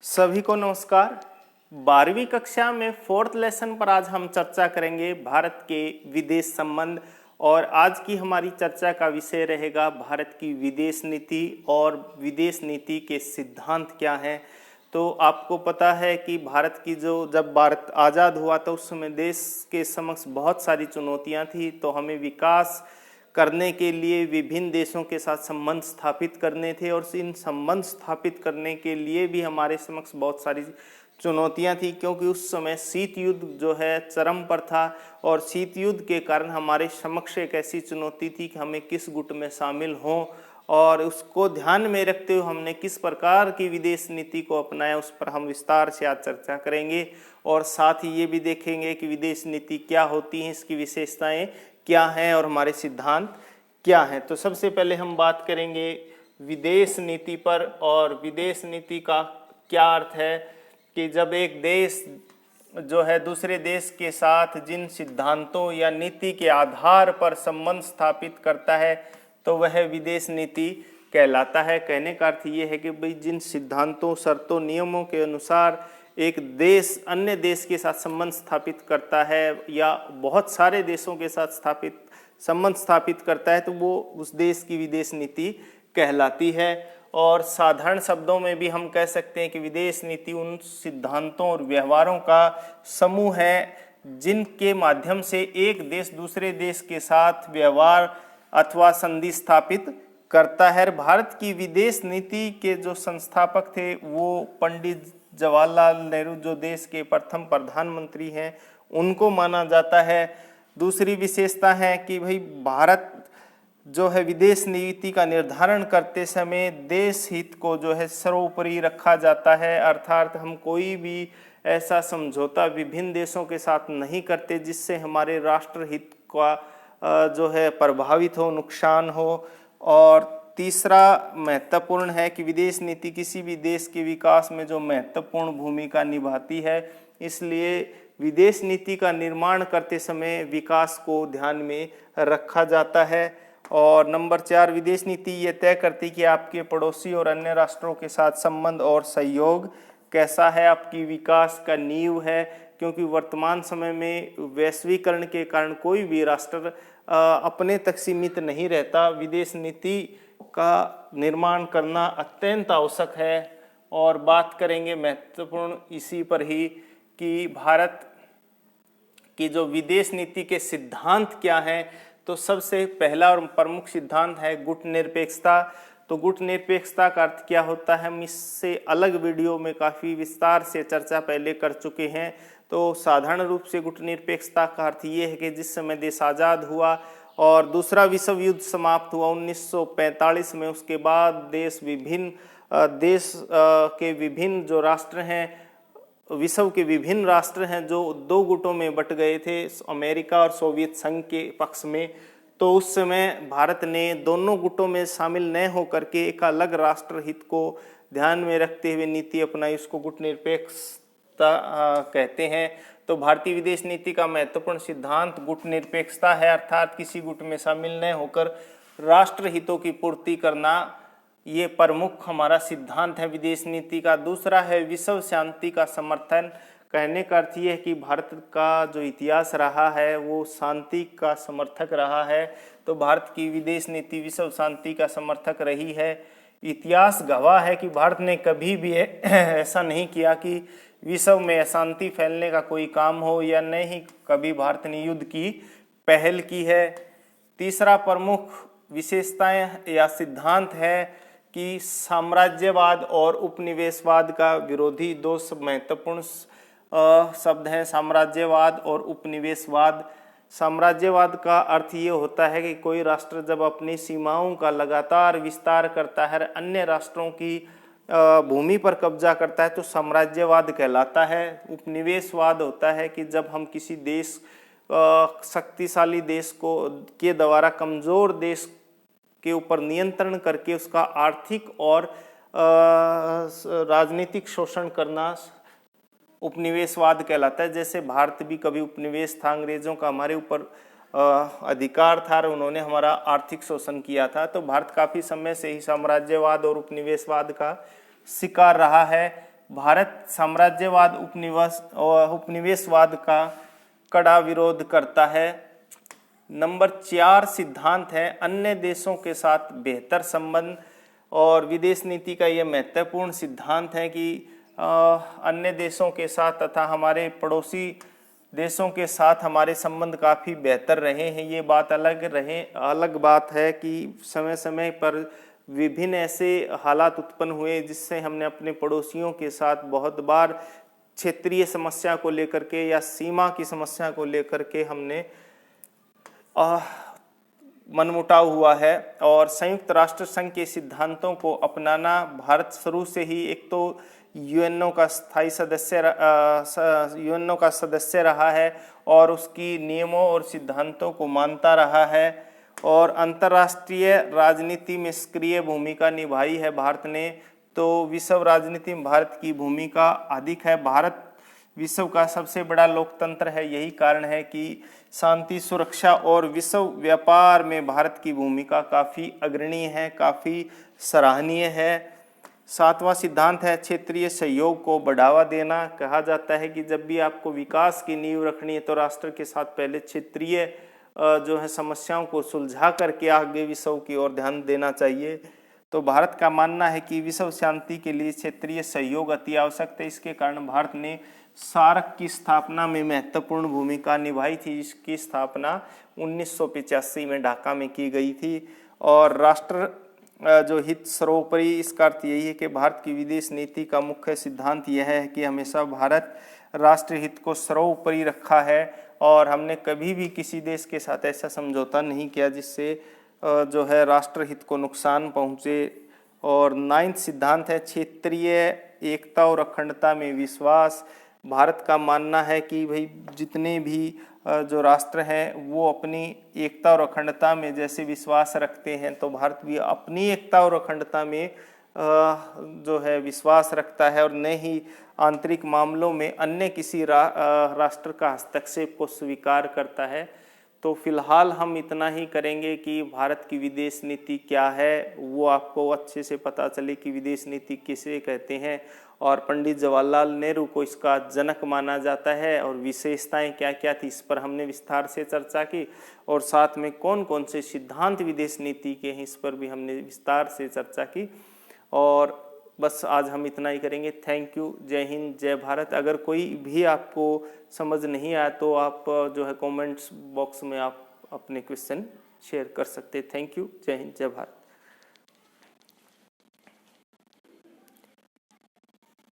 सभी को नमस्कार। 12वीं कक्षा में फोर्थ लेसन पर आज हम चर्चा करेंगे भारत के विदेश संबंध। और आज की हमारी चर्चा का विषय रहेगा भारत की विदेश नीति और विदेश नीति के सिद्धांत क्या हैं। तो आपको पता है कि भारत की जब भारत आज़ाद हुआ तो उस समय देश के समक्ष बहुत सारी चुनौतियां थी। तो हमें विकास करने के लिए विभिन्न देशों के साथ संबंध स्थापित करने थे और इन संबंध स्थापित करने के लिए भी हमारे समक्ष बहुत सारी चुनौतियां थी, क्योंकि उस समय शीत युद्ध जो है चरम पर था। और शीत युद्ध के कारण हमारे समक्ष एक ऐसी चुनौती थी कि हमें किस गुट में शामिल हों, और उसको ध्यान में रखते हुए हमने किस प्रकार की विदेश नीति को अपनाया, उस पर हम विस्तार से आज चर्चा करेंगे। और साथ ही ये भी देखेंगे कि विदेश नीति क्या होती है, इसकी विशेषताएं क्या हैं और हमारे सिद्धांत क्या हैं। तो सबसे पहले हम बात करेंगे विदेश नीति पर। और विदेश नीति का क्या अर्थ है कि जब एक देश जो है दूसरे देश के साथ जिन सिद्धांतों या नीति के आधार पर संबंध स्थापित करता है तो वह विदेश नीति कहलाता है। कहने का अर्थ ये है कि भाई जिन सिद्धांतों, शर्तों, नियमों के अनुसार एक देश अन्य देश के साथ संबंध स्थापित करता है या बहुत सारे देशों के साथ संबंध स्थापित करता है तो वो उस देश की विदेश नीति कहलाती है। और साधारण शब्दों में भी हम कह सकते हैं कि विदेश नीति उन सिद्धांतों और व्यवहारों का समूह है जिनके माध्यम से एक देश दूसरे देश के साथ व्यवहार अथवा संधि स्थापित करता है। भारत की विदेश नीति के जो संस्थापक थे वो पंडित जवाहरलाल नेहरू, जो देश के प्रथम प्रधानमंत्री हैं, उनको माना जाता है। दूसरी विशेषता है कि भाई भारत जो है विदेश नीति का निर्धारण करते समय देश हित को जो है सर्वोपरि रखा जाता है। अर्थात हम कोई भी ऐसा समझौता विभिन्न देशों के साथ नहीं करते जिससे हमारे राष्ट्र हित का जो है प्रभावित हो, नुकसान हो। और तीसरा महत्वपूर्ण है कि विदेश नीति किसी भी देश के विकास में जो महत्वपूर्ण भूमिका निभाती है, इसलिए विदेश नीति का निर्माण करते समय विकास को ध्यान में रखा जाता है। और नंबर 4, विदेश नीति ये तय करती कि आपके पड़ोसी और अन्य राष्ट्रों के साथ संबंध और सहयोग कैसा है, आपकी विकास का नींव है। क्योंकि वर्तमान समय में वैश्वीकरण के कारण कोई भी राष्ट्र अपने तक सीमित नहीं रहता, विदेश नीति का निर्माण करना अत्यंत आवश्यक है। और बात करेंगे महत्वपूर्ण इसी पर ही कि भारत की जो विदेश नीति के सिद्धांत क्या हैं। तो सबसे पहला और प्रमुख सिद्धांत है गुटनिरपेक्षता। तो गुटनिरपेक्षता का अर्थ क्या होता है, हम इससे अलग वीडियो में काफ़ी विस्तार से चर्चा पहले कर चुके हैं। तो साधारण रूप से गुटनिरपेक्षता का अर्थ ये है कि जिस समय देश आज़ाद हुआ और दूसरा विश्व युद्ध समाप्त हुआ 1945 में, उसके बाद देश के विभिन्न जो राष्ट्र हैं, विश्व के विभिन्न राष्ट्र हैं जो दो गुटों में बट गए थे, अमेरिका और सोवियत संघ के पक्ष में। तो उस समय भारत ने दोनों गुटों में शामिल न होकर के एक अलग राष्ट्र हित को ध्यान में रखते हुए नीति अपनाई, उसको गुटनिरपेक्षता कहते हैं। तो भारतीय विदेश नीति का महत्वपूर्ण सिद्धांत गुटनिरपेक्षता है, अर्थात किसी गुट में शामिल न होकर राष्ट्र हितों की पूर्ति करना, ये प्रमुख हमारा सिद्धांत है विदेश नीति का। दूसरा है विश्व शांति का समर्थन। कहने का अर्थ ये है कि भारत का जो इतिहास रहा है वो शांति का समर्थक रहा है। तो भारत की विदेश नीति विश्व शांति का समर्थक रही है। इतिहास गवाह है कि भारत ने कभी भी ऐसा नहीं किया कि विश्व में अशांति फैलने का कोई काम हो, या न ही कभी भारत ने युद्ध की पहल की है। तीसरा प्रमुख विशेषताएं या सिद्धांत है कि साम्राज्यवाद और उपनिवेशवाद का विरोधी, दो महत्वपूर्ण शब्द हैं, साम्राज्यवाद और उपनिवेशवाद। साम्राज्यवाद का अर्थ ये होता है कि कोई राष्ट्र जब अपनी सीमाओं का लगातार विस्तार करता है, अन्य राष्ट्रों की भूमि पर कब्जा करता है, तो साम्राज्यवाद कहलाता है। उपनिवेशवाद होता है कि जब हम किसी देश शक्तिशाली देश के द्वारा कमजोर देश के ऊपर नियंत्रण करके उसका आर्थिक और राजनीतिक शोषण करना उपनिवेशवाद कहलाता है। जैसे भारत भी कभी उपनिवेश था, अंग्रेजों का हमारे ऊपर अधिकार था और उन्होंने हमारा आर्थिक शोषण किया था। तो भारत काफ़ी समय से ही साम्राज्यवाद और उपनिवेशवाद का शिकार रहा है। भारत साम्राज्यवाद उपनिवेशवाद का कड़ा विरोध करता है। नंबर 4 सिद्धांत है अन्य देशों के साथ बेहतर संबंध, और विदेश नीति का यह महत्वपूर्ण सिद्धांत है कि अन्य देशों के साथ तथा हमारे पड़ोसी देशों के साथ हमारे संबंध काफ़ी बेहतर रहे हैं। ये बात अलग बात है कि समय समय पर विभिन्न ऐसे हालात उत्पन्न हुए जिससे हमने अपने पड़ोसियों के साथ बहुत बार क्षेत्रीय समस्या को लेकर के या सीमा की समस्या को लेकर के हमने मनमुटाव हुआ है। और संयुक्त राष्ट्र संघ के सिद्धांतों को अपनाना भारत शुरू से ही एक तो यूएनओ का सदस्य रहा है और उसकी नियमों और सिद्धांतों को मानता रहा है, और अंतर्राष्ट्रीय राजनीति में सक्रिय भूमिका निभाई है भारत ने। तो विश्व राजनीति में भारत की भूमिका अधिक है। भारत विश्व का सबसे बड़ा लोकतंत्र है। यही कारण है कि शांति, सुरक्षा और विश्व व्यापार में भारत की भूमिका काफ़ी अग्रणी है, काफ़ी सराहनीय है। 7वां सिद्धांत है क्षेत्रीय सहयोग को बढ़ावा देना। कहा जाता है कि जब भी आपको विकास की नींव रखनी है तो राष्ट्र के साथ पहले क्षेत्रीय जो है समस्याओं को सुलझा करके आगे विश्व की ओर ध्यान देना चाहिए। तो भारत का मानना है कि विश्व शांति के लिए क्षेत्रीय सहयोग अति आवश्यक है। इसके कारण भारत ने सार्क की स्थापना में महत्वपूर्ण भूमिका निभाई थी, जिसकी स्थापना 1985 में ढाका में की गई थी। और राष्ट्र जो हित सर्वोपरि, इसका अर्थ यही है कि भारत की विदेश नीति का मुख्य सिद्धांत यह है कि हमेशा भारत राष्ट्र हित को सर्वोपरि रखा है और हमने कभी भी किसी देश के साथ ऐसा समझौता नहीं किया जिससे जो है राष्ट्र हित को नुकसान पहुंचे। और 9वां सिद्धांत है क्षेत्रीय एकता और अखंडता में विश्वास। भारत का मानना है कि भाई जितने भी जो राष्ट्र हैं वो अपनी एकता और अखंडता में जैसे विश्वास रखते हैं, तो भारत भी अपनी एकता और अखंडता में जो है विश्वास रखता है और न ही आंतरिक मामलों में अन्य किसी राष्ट्र का हस्तक्षेप को स्वीकार करता है। तो फिलहाल हम इतना ही करेंगे कि भारत की विदेश नीति क्या है वो आपको अच्छे से पता चले कि विदेश नीति किसे कहते हैं, और पंडित जवाहरलाल नेहरू को इसका जनक माना जाता है, और विशेषताएं क्या क्या थी इस पर हमने विस्तार से चर्चा की, और साथ में कौन कौन से सिद्धांत विदेश नीति के हैं इस पर भी हमने विस्तार से चर्चा की। और बस आज हम इतना ही करेंगे। Thank you. जय हिंद, जय भारत। अगर कोई भी आपको समझ नहीं आया तो आप जो है कमेंट्स बॉक्स में आप अपने क्वेश्चन शेयर कर सकते हैं। Thank you. जय हिंद, जय भारत।